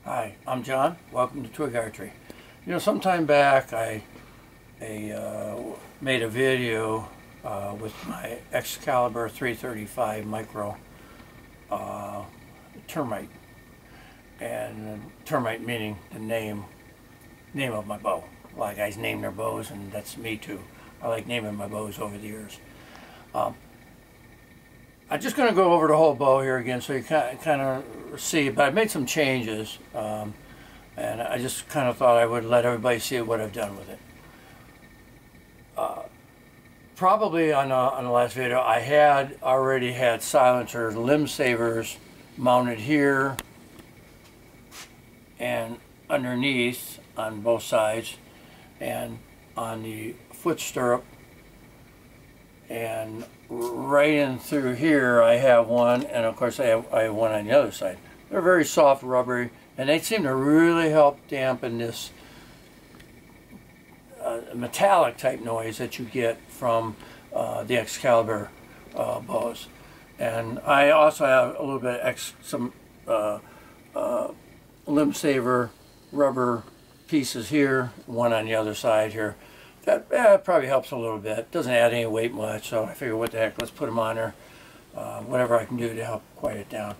Hi, I'm John. Welcome to Twig Archery. You know, some time back I made a video with my Excalibur 335 Micro termite, and termite meaning the name of my bow. A lot of guys name their bows, and that's me too. I like naming my bows over the years. I'm just going to go over the whole bow here again so you kind of see, but I made some changes, and I just kind of thought I would let everybody see what I've done with it. Probably on the last video I had already had silencers, limb savers mounted here and underneath on both sides, and on the foot stirrup, and right in through here I have one, and of course I have one on the other side. They're very soft, rubbery, and they seem to really help dampen this metallic type noise that you get from the Excalibur bows. And I also have a little bit of some limb saver rubber pieces here, one on the other side here. That probably helps a little bit. Doesn't add any weight much, so I figure what the heck, let's put them on there. Whatever I can do to help quiet it down.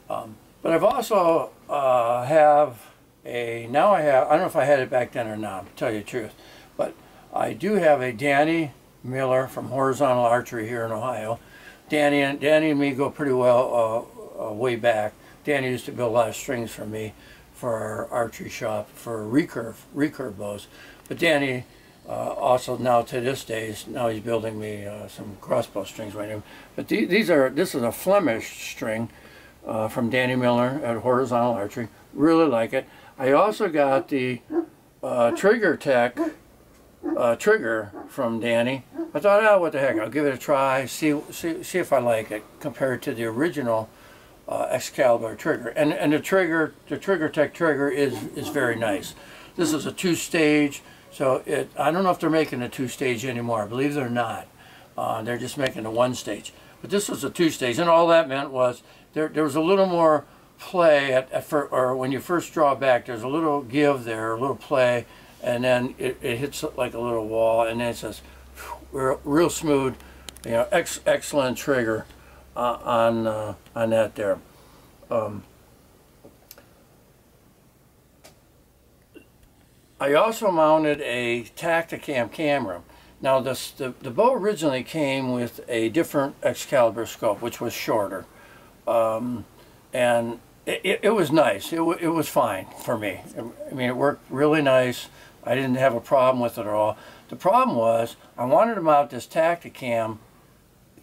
But I've also have a, now I don't know if I had it back then or not, to tell you the truth, but I do have a Danny Miller from Horizontal Archery here in Ohio. Danny and me go pretty well way back. Danny used to build a lot of strings for me for our archery shop for recurve bows. But Danny also now to this day, now he's building me some crossbow strings right now. But this is a Flemish string from Danny Miller at Horizontal Archery. Really like it. I also got the Trigger Tech trigger from Danny. I thought, oh, what the heck, I'll give it a try, see if I like it compared to the original Excalibur trigger. And the Trigger Tech trigger is very nice. This is a two-stage. So I don't know if they're making a two-stage anymore. I believe they're not. They're just making a one-stage. But this was a two-stage, and all that meant was there was a little more play or when you first draw back. There's a little give there, a little play, and then it hits like a little wall, and then it says real smooth. You know, excellent trigger on that there. I also mounted a Tacticam camera. Now the bow originally came with a different Excalibur scope, which was shorter, and it was nice. It was fine for me. I mean, it worked really nice. I didn't have a problem with it at all. The problem was I wanted to mount this Tacticam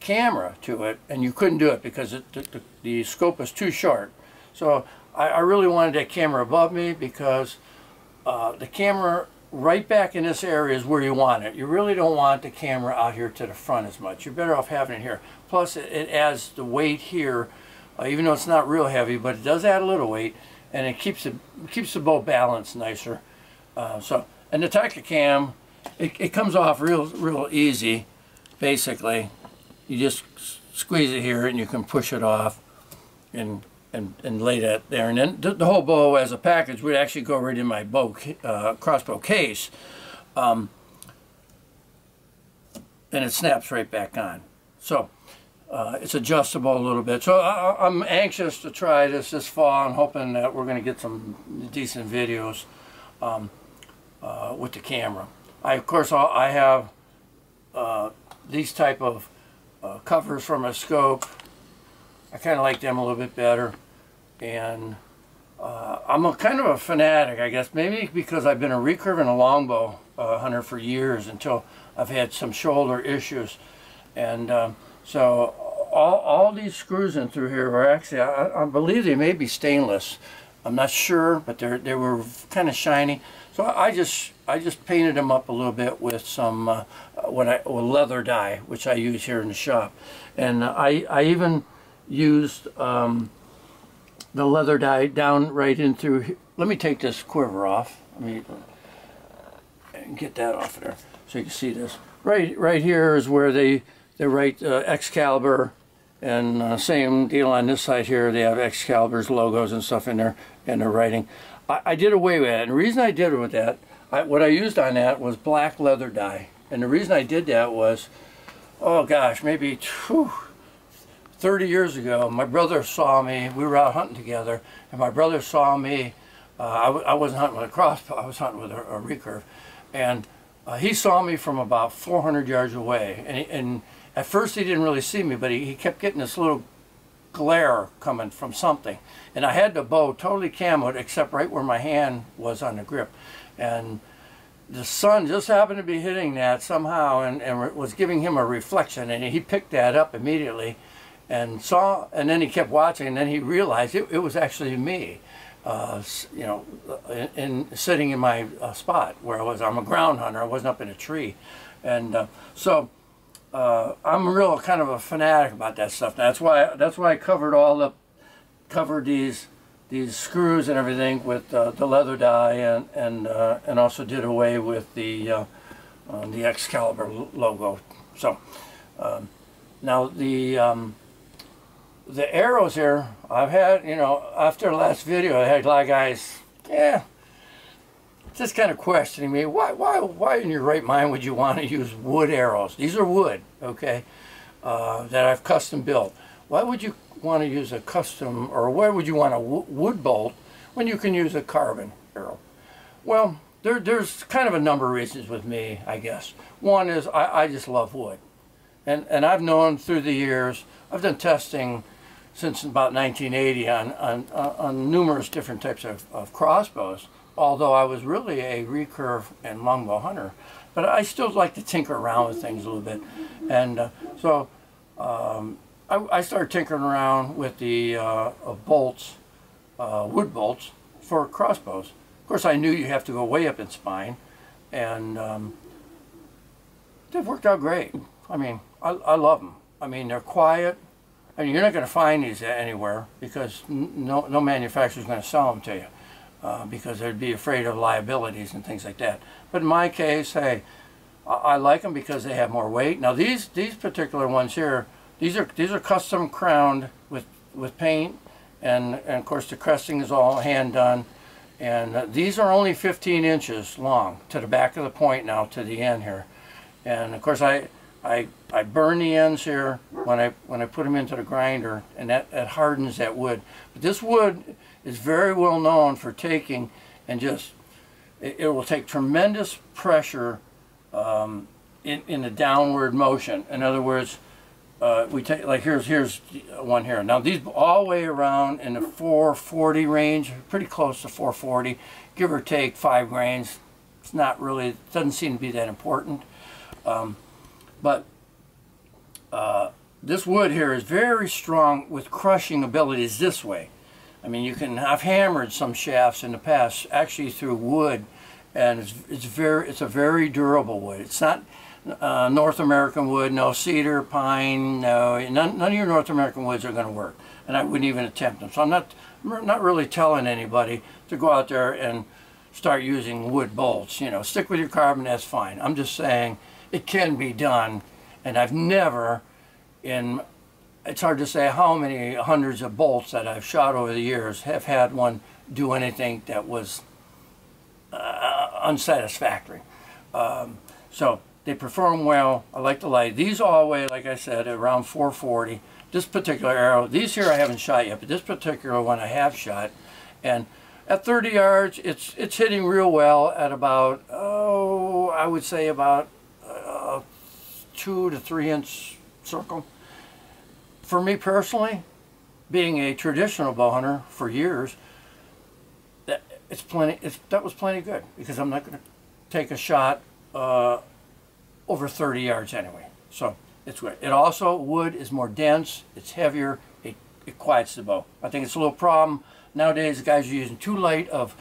camera to it, and you couldn't do it because the scope was too short. So I really wanted that camera above me, because the camera right back in this area is where you want it. You really don't want the camera out here to the front as much. You're better off having it here. Plus it adds the weight here, even though it's not real heavy, but it does add a little weight, and it keeps the bow balanced nicer. And the Tacticam, it comes off real easy. Basically, you just squeeze it here and you can push it off and lay that there, and then the whole bow as a package would actually go right in my crossbow case, and it snaps right back on. So it's adjustable a little bit. So I'm anxious to try this fall, and hoping that we're going to get some decent videos with the camera. Of course I have these type of covers from a scope. I kind of like them a little bit better, and I'm kind of a fanatic, I guess, maybe because I've been a recurve and a longbow hunter for years, until I've had some shoulder issues, and so all these screws in through here are actually, I believe they may be stainless. I'm not sure, but they were kind of shiny, so I just painted them up a little bit with some with leather dye, which I use here in the shop, and I even used the leather dye down right in through. Let me take this quiver off. Let me get that off there so you can see this. Right here is where they write Excalibur And same deal on this side here. They have Excalibur's logos and stuff in there, and their writing. I did away with it, and the reason I did it with that, what I used on that was black leather dye. And the reason I did that was, oh gosh, maybe 30 years ago, my brother saw me. We were out hunting together, and my brother saw me. I wasn't hunting with a crossbow, I was hunting with a recurve. And he saw me from about 400 yards away. And at first he didn't really see me, but he kept getting this little glare coming from something. And I had the bow totally camoed except right where my hand was on the grip. And the sun just happened to be hitting that somehow and was giving him a reflection, and he picked that up immediately and saw, and then he kept watching, and then he realized it was actually me, you know, sitting in my spot where I was. I'm a ground hunter. I wasn't up in a tree. And so I'm real kind of a fanatic about that stuff. That's why I covered these screws and everything with the leather dye, and also did away with the Excalibur logo. So now the arrows here, I've had, you know, after the last video, I had a lot of guys, just kind of questioning me, why in your right mind would you want to use wood arrows? These are wood, okay, that I've custom built. Why would you want to use a custom, or why would you want a wood bolt when you can use a carbon arrow? Well, there's kind of a number of reasons with me, I guess. One is I just love wood. And I've known through the years, I've done testing since about 1980 on numerous different types of crossbows, although I was really a recurve and longbow hunter. But I still like to tinker around with things a little bit. And so I started tinkering around with the bolts, wood bolts for crossbows. Of course, I knew you have to go way up in spine, and they've worked out great. I mean, I love them. I mean, they're quiet. I mean, you're not going to find these anywhere because no manufacturer's going to sell them to you because they'd be afraid of liabilities and things like that. But in my case, hey, I like them because they have more weight. Now, these particular ones here, these are custom crowned with paint, and of course the cresting is all hand done. And these are only 15 inches long to the back of the point now to the end here. And of course I burn the ends here when I put them into the grinder, and that hardens that wood. But this wood is very well known for taking and just, it will take tremendous pressure in a downward motion. In other words, we take, like here's one here. Now these all the way around in the 440 range, pretty close to 440, give or take 5 grains. It's not really, it doesn't seem to be that important. But this wood here is very strong with crushing abilities this way. I mean, I've hammered some shafts in the past actually through wood, and it's a very durable wood. It's not North American wood, no cedar, pine, no, none of your North American woods are going to work, and I wouldn't even attempt them. So I'm not really telling anybody to go out there and start using wood bolts. You know, stick with your carbon, that's fine. I'm just saying it can be done, and I've never, it's hard to say how many hundreds of bolts that I've shot over the years have had one do anything that was unsatisfactory. So they perform well. I like the light. These all weigh, like I said, around 440. This particular arrow, these here I haven't shot yet, but this particular one I have shot. And at 30 yards, it's hitting real well at about, I would say about 2 to 3 inch circle. For me personally, being a traditional bow hunter for years, that was plenty good, because I'm not going to take a shot over 30 yards anyway. So it's good. It also, wood is more dense, it's heavier, it quiets the bow. I think it's a little problem nowadays. Guys are using too light of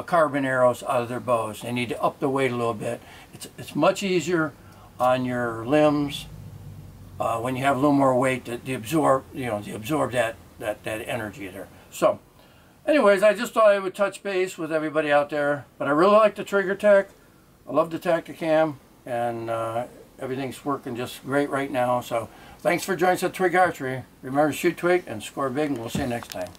carbon arrows out of their bows. They need to up the weight a little bit. It's much easier on your limbs when you have a little more weight to absorb, that energy there. So anyways, I just thought I would touch base with everybody out there. But I really like the trigger tech. I love the Tacticam, and everything's working just great right now. So Thanks for joining us at Twig Archery. Remember to shoot twig and score big, and we'll see you next time.